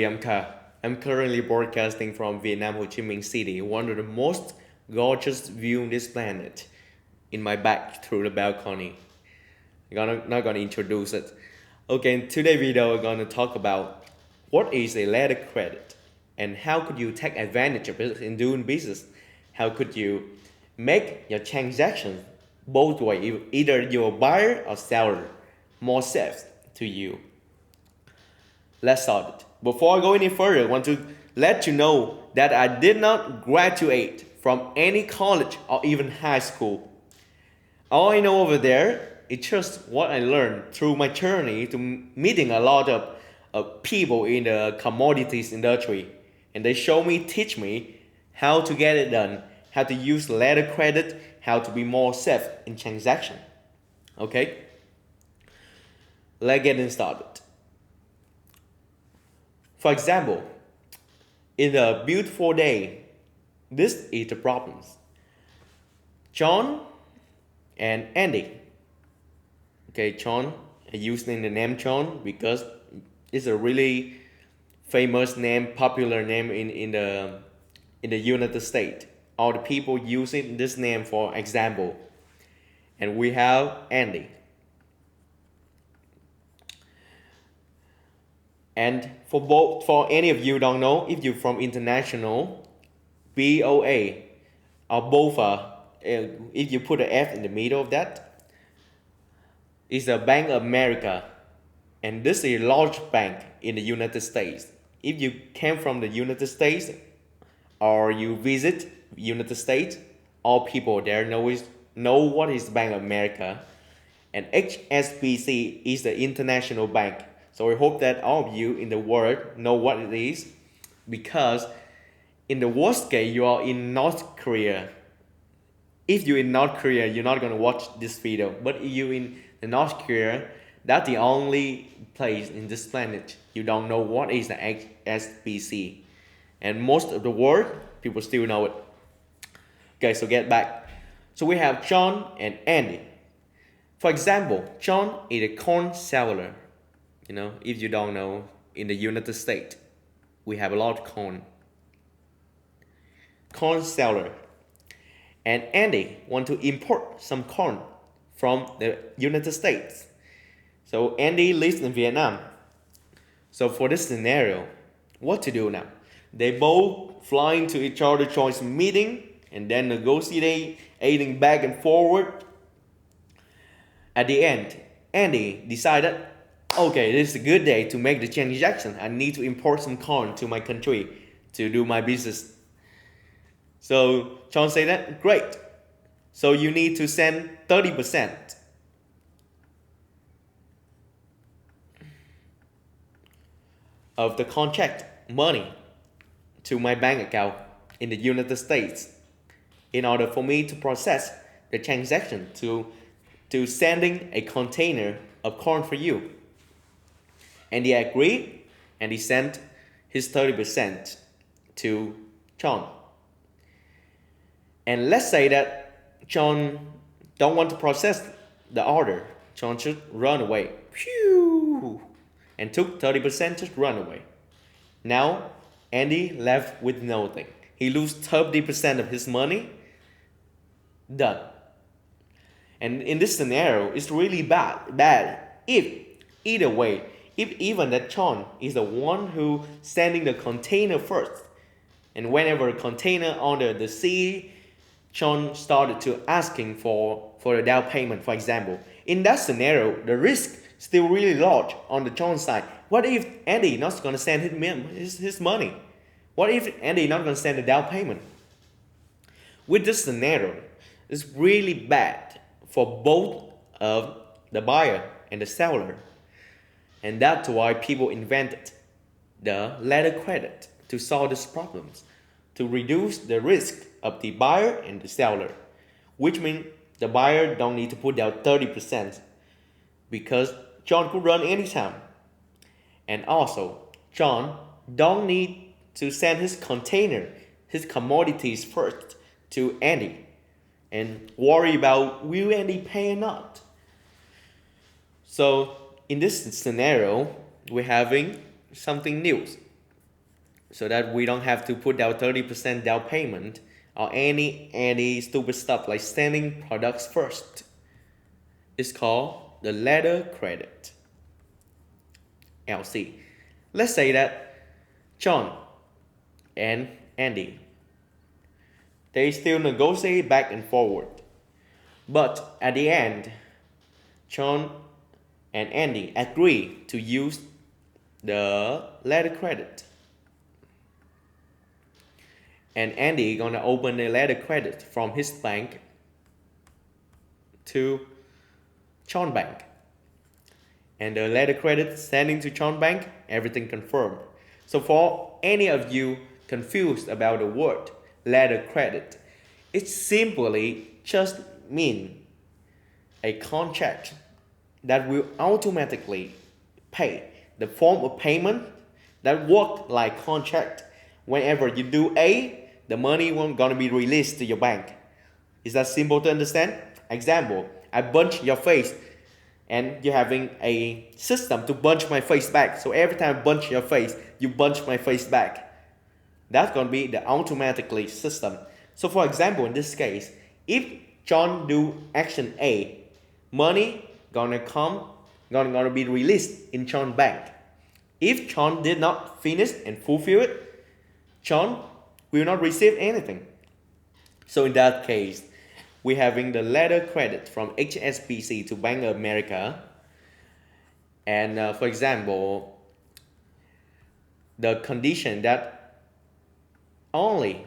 I'm Ka. I'm currently broadcasting from Vietnam, Ho Chi Minh City, one of the most gorgeous view on this planet. In my back through the balcony. Not gonna introduce it. Okay, in today's video, we're gonna talk about what is a letter credit and how could you take advantage of it in doing business. How could you make your transactions both way, either you're a buyer or seller, more safe to you. Let's start it. Before I go any further, I want to let you know that I did not graduate from any college or even high school. All I know over there is just what I learned through my journey to meeting a lot of people in the commodities industry. And they show me, teach me how to get it done, how to use letter credit, how to be more safe in transaction. Okay? Let's get it started. For example, in a beautiful day, this is the problems. John and Andy. Okay, John, I use the name John because it's a really famous name, popular name in the United States. All the people using this name for example. And we have Andy. And for any of you don't know, if you're from international, BOA or BOFA, if you put an F in the middle of that, is a Bank of America, and this is a large bank in the United States. If you came from the United States or you visit United States, all people there know what is Bank of America, and HSBC is the international bank. So I hope that all of you in the world know what it is, because in the worst case you are in North Korea. If you're in North Korea, you're not gonna watch this video. But if you're in the North Korea, that's the only place in this planet you don't know what is the HSBC. And most of the world, people still know it. Okay, so get back. So we have John and Andy. For example, John is a corn seller. If you don't know, in the United States, we have a lot of corn seller. And Andy want to import some corn from the United States. So Andy lives in Vietnam. So for this scenario, what to do now? They both flying to each other choice meeting and then negotiating back and forward. At the end, Andy decided, okay, this is a good day to make the transaction. I need to import some corn to my country to do my business. So John said that, great. So you need to send 30% of the contract money to my bank account in the United States in order for me to process the transaction to sending a container of corn for you. And he agreed, and he sent his 30% to John. And let's say that John don't want to process the order. John should run away. Phew! And took 30%, just run away. Now, Andy left with nothing. He lose 30% of his money. Done. And in this scenario, it's really bad. If either way, if even that John is the one who sending the container first, and whenever a container under the sea, John started to asking for the down payment, for example. In that scenario, the risk still really large on the John side. What if Andy not going to send his money? What if Andy not going to send the down payment? With this scenario, it's really bad for both of the buyer and the seller. And that's why people invented the letter credit to solve these problems, to reduce the risk of the buyer and the seller, which means the buyer don't need to put down 30% because John could run anytime. And also, John don't need to send his container, his commodities first to Andy and worry about will Andy pay or not. So in this scenario, we're having something new. so that we don't have to put down 30% down payment or any stupid stuff like sending products first. It's called the letter credit, LC. Let's say that John and Andy, they still negotiate back and forward. But at the end, John and Andy agree to use the letter credit. And Andy gonna open a letter credit from his bank to John Bank. And the letter credit sending to John Bank, everything confirmed. So for any of you confused about the word letter credit, it simply just means a contract that will automatically pay the form of payment that work like contract. Whenever you do A, the money won't gonna be released to your bank. Is that simple to understand? Example, I punch your face and you're having a system to punch my face back. So every time I punch your face, you punch my face back. That's gonna be the automatically system. So for example, in this case, if John do action A, money gonna be released in John bank. If John did not finish and fulfill it, John will not receive anything. So in that case, we're having the letter credit from HSBC to Bank of America. And for example, the condition that only,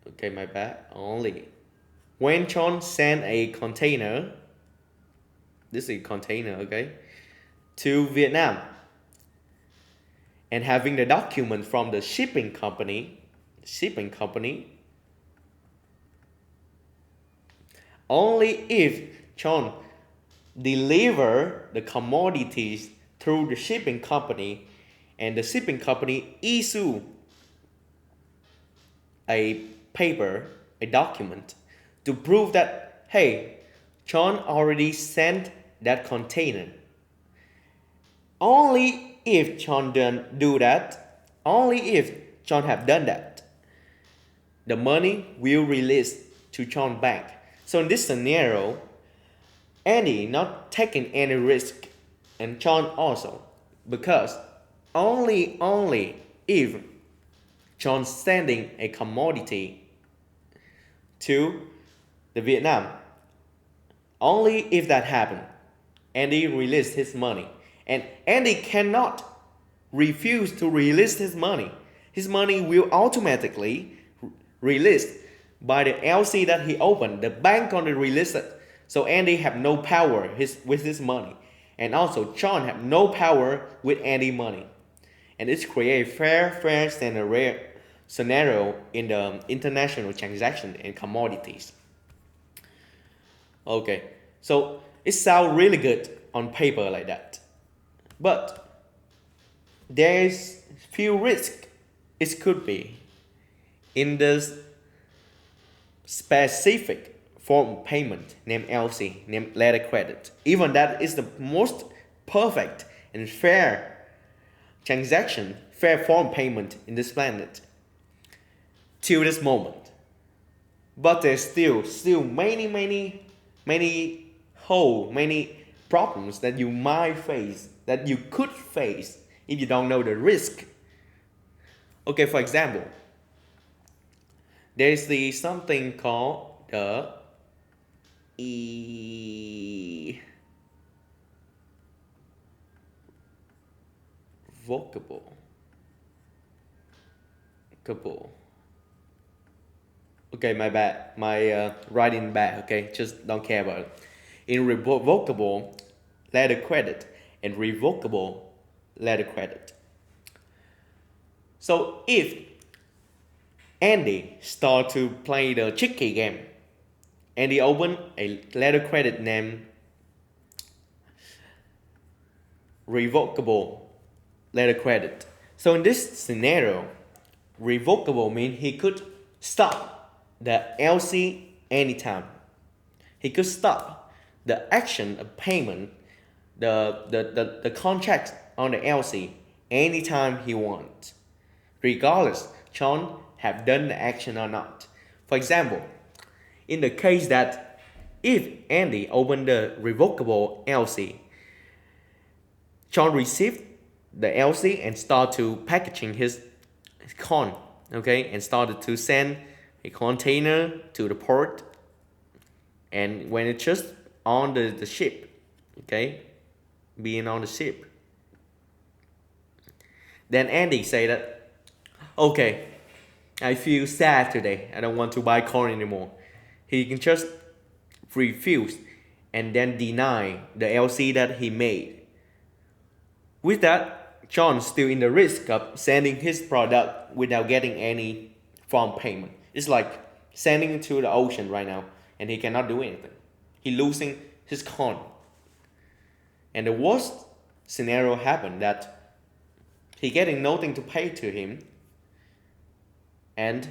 okay, my bad, only when John send a container, this is a container, okay, to Vietnam, and having the document from the shipping company, only if John deliver the commodities through the shipping company and the shipping company issue a paper, a document to prove that, hey, John already sent that container. Only if John do that, only if John have done that, the money will release to John bank. So in this scenario, Andy not taking any risk, and John also, because only if John sending a commodity to the Vietnam, only if that happened, Andy released his money. And Andy cannot refuse to release his money. His money will automatically released by the LC that he opened. The bank gonna release it. So Andy have no power with his money. And also John have no power with Andy money. And it's create a fair scenario in the international transaction and commodities. Okay, so it sounds really good on paper like that. But there's few risks it could be in this specific form of payment named LC, named letter credit. Even that is the most perfect and fair transaction, fair form of payment in this planet till this moment. But there's still many problems that you might face, that you could face if you don't know the risk. Okay, for example, there's something called the irrevocable. Okay, my bad. My writing bad. Okay, just don't care about it. Irrevocable letter credit and revocable letter credit. So if Andy start to play the tricky game, Andy open a letter credit named revocable letter credit. So in this scenario, revocable means he could stop the LC anytime. He could stop the action of payment, the contract on the LC anytime he wants, regardless John have done the action or not. For example, in the case that if Andy opened the revocable LC, John received the LC and started to packaging his corn, okay, and started to send a container to the port, and when it's just on the ship, okay, being on the ship, then Andy say that, okay, I feel sad today, I don't want to buy corn anymore. He can just refuse and then deny the LC that he made. With that, John's still in the risk of sending his product without getting any farm payment. It's like sending it to the ocean right now and he cannot do anything. He losing his corn. And the worst scenario happened that he getting nothing to pay to him and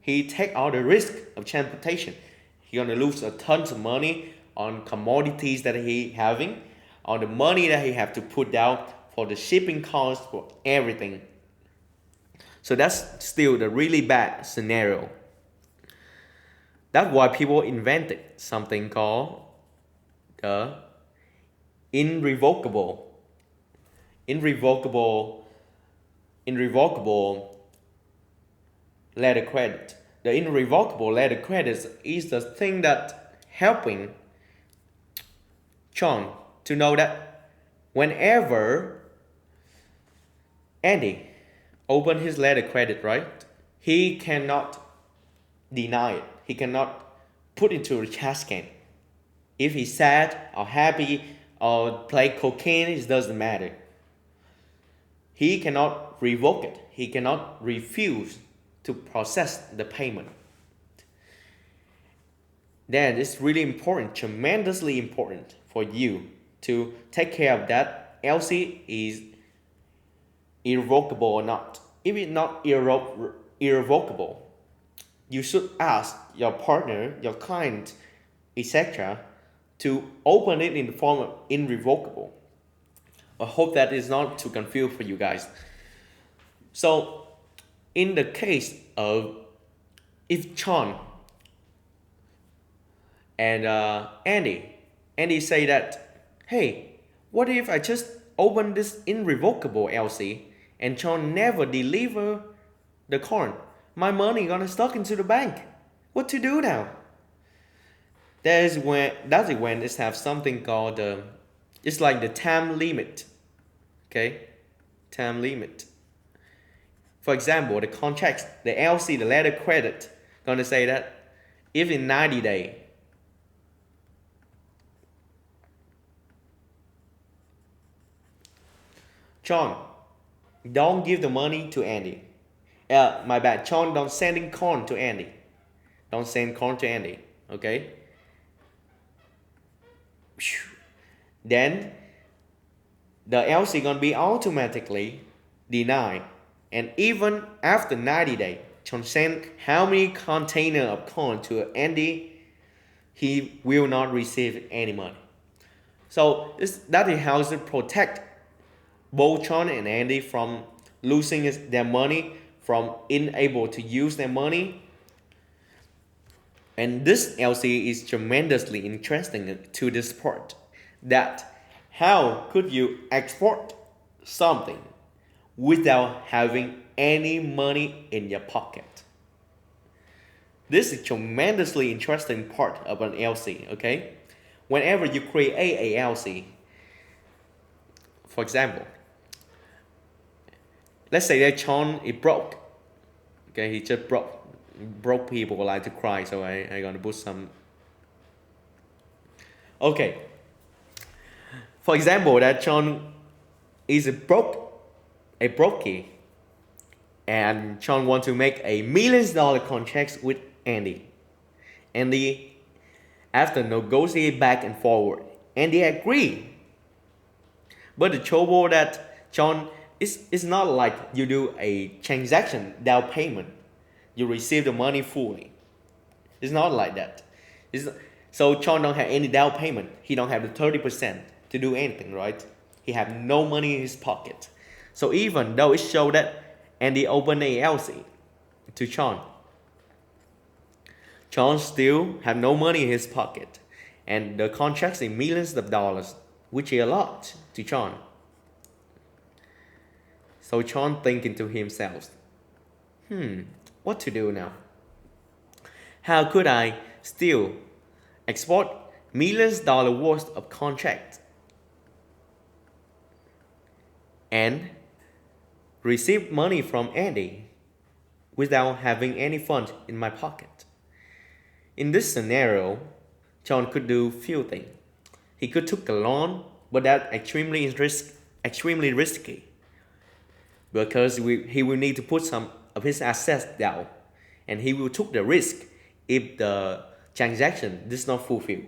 he take all the risk of transportation. He gonna lose a tons of money on commodities that he having, on the money that he have to put down for the shipping costs, for everything. So that's still the really bad scenario. That's why people invented something called the irrevocable letter credit. The irrevocable letter credit is the thing that helping John to know that whenever Andy open his letter credit, right, he cannot deny it. He cannot put it into a trash can. If he's sad or happy or play cocaine, it doesn't matter. He cannot revoke it. He cannot refuse to process the payment. Then it's really important, tremendously important for you to take care of that LC is irrevocable or not. If it's not irrevocable, you should ask your partner, your client, etc. to open it in the form of irrevocable. I hope that is not too confused for you guys. So, in the case of if John and Andy say that, hey, what if I just open this irrevocable LC and John never deliver the corn? My money gonna stuck into the bank. What to do now? That's when it's have something called it's like the time limit. Okay, time limit. For example, the contracts, the LC, the letter credit, gonna say that if in 90 days, John, don't give the money to Andy. My bad. John, don't sending corn to Andy. Don't send corn to Andy. Okay. Then the LC gonna be automatically denied. And even after 90 days, John send how many container of corn to Andy, he will not receive any money. So that is how to protect both John and Andy from losing their money, from unable to use their money. And this LC is tremendously interesting to this part. That how could you export something without having any money in your pocket? This is tremendously interesting part of an LC, okay? Whenever you create a LC, for example, let's say that John is broke. Okay, he just broke. Broke people like to cry, so I gonna put some. Okay. For example, that John is a brokey, and John want to make a $1 million contracts with Andy. Andy, after negotiate back and forward, Andy agree. But the trouble that John is not like you do a transaction down payment. You receive the money fully. It's not like that. So John don't have any down payment. He don't have the 30% to do anything, right? He have no money in his pocket. So even though it showed that Andy opened a LC to John, John still had no money in his pocket, and the contract's in millions of dollars, which is a lot to John. So John thinking to himself, what to do now? How could I still export millions dollar worth of contract and receive money from Andy without having any funds in my pocket? In this scenario, John could do few things. He could take a loan, but that's extremely risky because he will need to put some of his assets down, and he will take the risk if the transaction does not fulfill.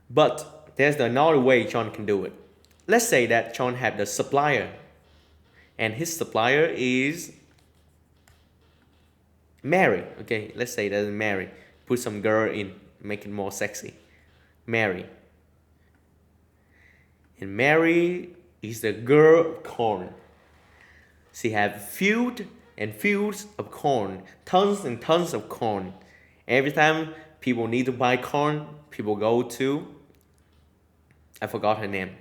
But there's another way John can do it. Let's say that John had the supplier, and his supplier is Mary. Okay, let's say that's Mary. Put some girl in, make it more sexy. Mary. And Mary is the girl of corn. She had fields and fields of corn, tons and tons of corn. Every time people need to buy corn, people go to, I forgot her name,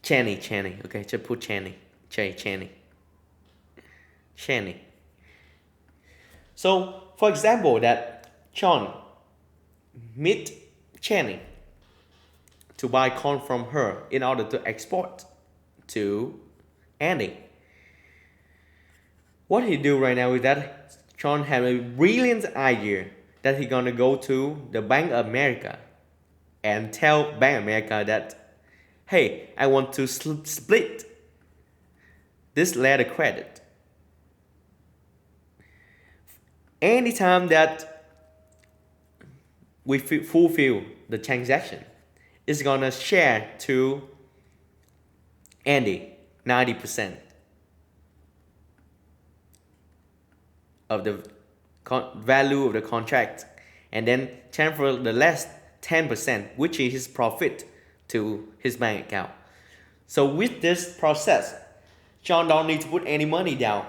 Channy. Okay, just put Channy. Channy. So, for example, that John meet Channy to buy corn from her in order to export to Andy. What he do right now is that John have a brilliant idea that he gonna go to the Bank of America and tell Bank of America that, hey, I want to split this letter of credit. Anytime that we fulfill the transaction, it's gonna share to Andy 90% of the value of the contract, and then transfer the less 10%, which is his profit, to his bank account. So with this process, John don't need to put any money down.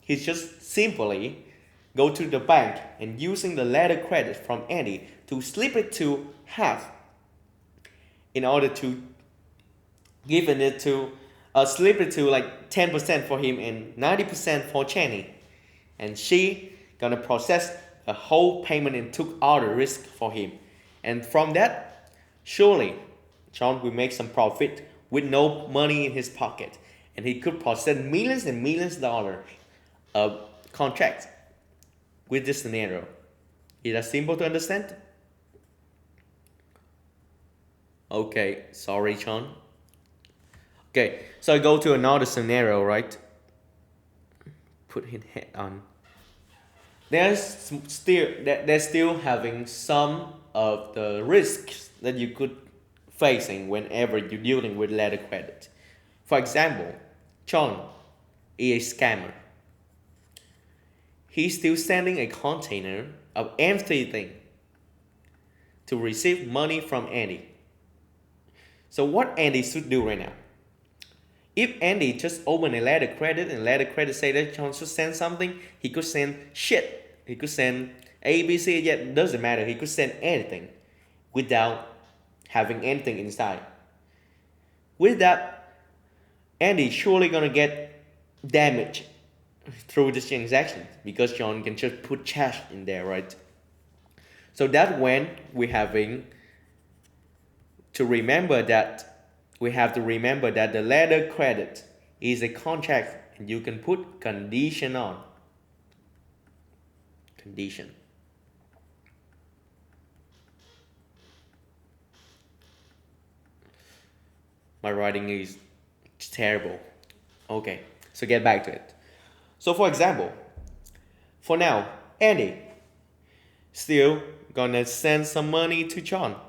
He just simply go to the bank and using the letter credit from Andy to split it to half in order to giving it to split it to like 10% for him and 90% for Channy. And she gonna process a whole payment and took all the risk for him. And from that, surely John will make some profit with no money in his pocket. And he could process millions and millions of dollars of contracts with this scenario. Is that simple to understand? Okay, sorry, John. Okay, so I go to another scenario, right? Put his head on. They're still having some of the risks that you could facing whenever you're dealing with letter credit. For example, John is a scammer. He's still sending a container of empty thing to receive money from Andy. So what Andy should do right now? If Andy just open a letter credit and letter credit say that John should send something, he could send shit. He could send A, B, C, yet doesn't matter. He could send anything without having anything inside. With that, Andy surely gonna get damaged through this transaction because John can just put cash in there, right? So that when we're having to remember that we have to remember that the letter credit is a contract and you can put condition on. Condition. My writing is terrible. Okay, so get back to it. So for example, for now, Andy still gonna send some money to John.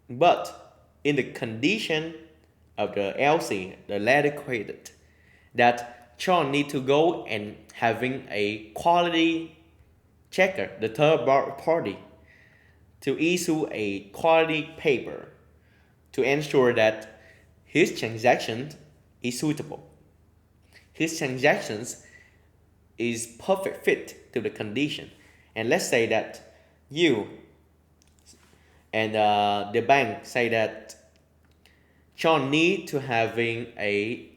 But in the condition of the LC, the letter credit, that John need to go and having a quality checker, the third party, to issue a quality paper to ensure that his transaction is suitable. His transactions is perfect fit to the condition. And let's say that you and the bank say that John need to having a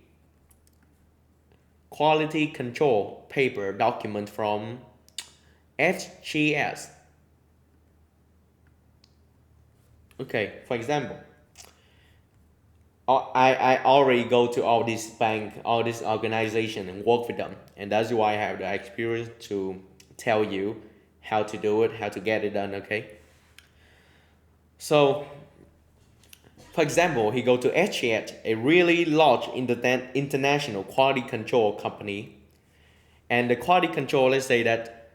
quality control paper document from HGS. Okay, for example, I already go to all these bank, all this organization and work with them. And that's why I have the experience to tell you how to do it, how to get it done, okay? So, for example, he go to HGS, a really large international quality control company. And the quality control, let's say that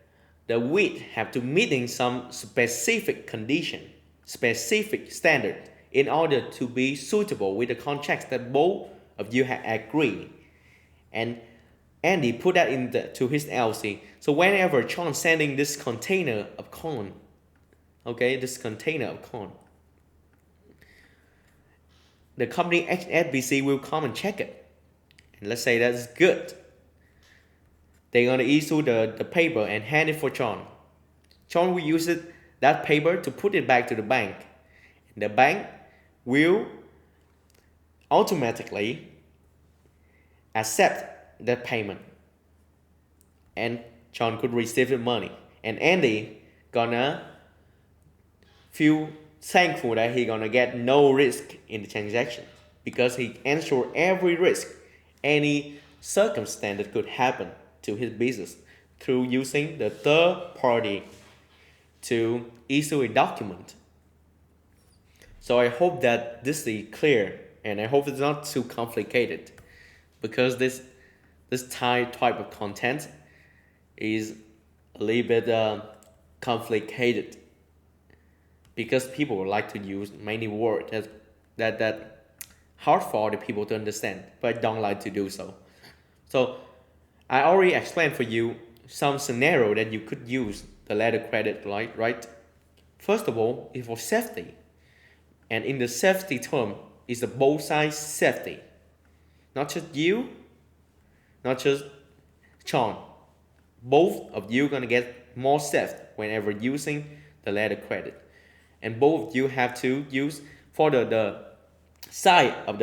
the wheat have to meeting some specific condition, specific standard in order to be suitable with the contracts that both of you have agreed. And Andy put that to his LC. So whenever John sending this container of corn, okay, this container of corn, the company HSBC will come and check it. And let's say that's good. They're gonna issue the paper and hand it for John. John will use that paper to put it back to the bank. The bank will automatically accept that payment. And John could receive the money. And Andy gonna feel thankful that he gonna get no risk in the transaction because he ensure every risk, any circumstance that could happen to his business through using the third party to issue a document. So I hope that this is clear and I hope it's not too complicated because this type of content is a little bit complicated because people like to use many words that hard for the people to understand, but don't like to do so. So I already explained for you some scenario that you could use the letter credit, right? First of all, is for safety. And in the safety term, is the both sides safety. Not just you, not just John. Both of you gonna get more safe whenever using the letter credit. And both of you have to use for the side of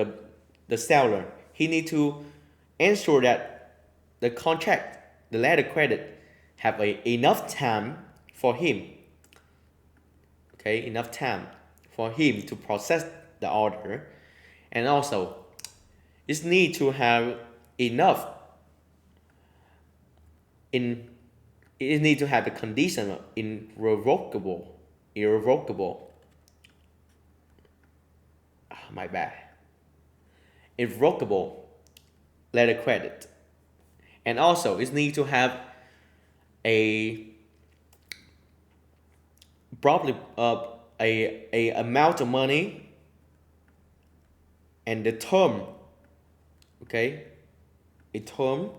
the seller. He need to ensure that the contract, the letter credit, have enough time for him. Okay, enough time for him to process the order, and also it need to have enough in it need to have the condition of irrevocable. My bad. Irrevocable letter credit. And also, it needs to have a probably a amount of money and the term, okay, a term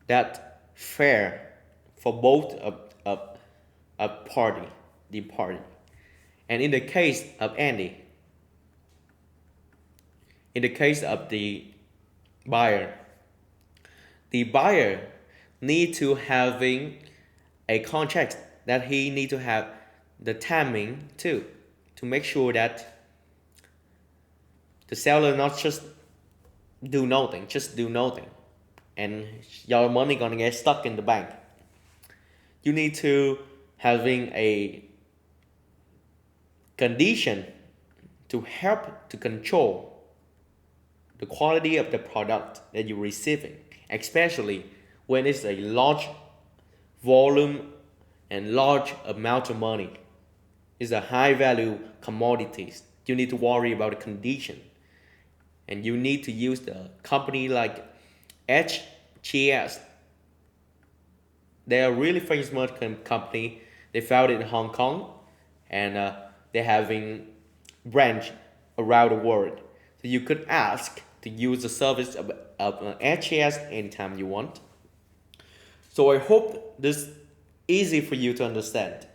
that fair for both of party, the party. And in the case of Andy, in the case of the buyer need to having a contract that he need to have the timing too, to make sure that the seller not just do nothing, and your money gonna get stuck in the bank. You need to having a condition to help to control the quality of the product that you're receiving, especially when it's a large volume and large amount of money. It's a high value commodities. You need to worry about the condition. And you need to use the company like HGS. They are really famous company. They founded in Hong Kong and they're having branch around the world. So you could ask to use the service of HGS anytime you want. So I hope this easy for you to understand.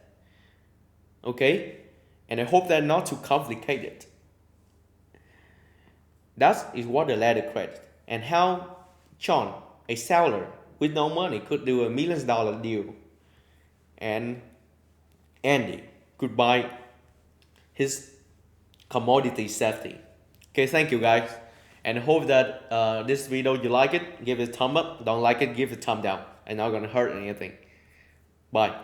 Okay? And I hope that not too complicated. That is what the letter credit. And how John, a seller with no money, could do $1 million deal, and Andy could buy his commodity safety. Okay, thank you guys, and hope that this video you like it. Give it a thumb up. Don't like it, give it a thumb down. And not gonna hurt anything. Bye.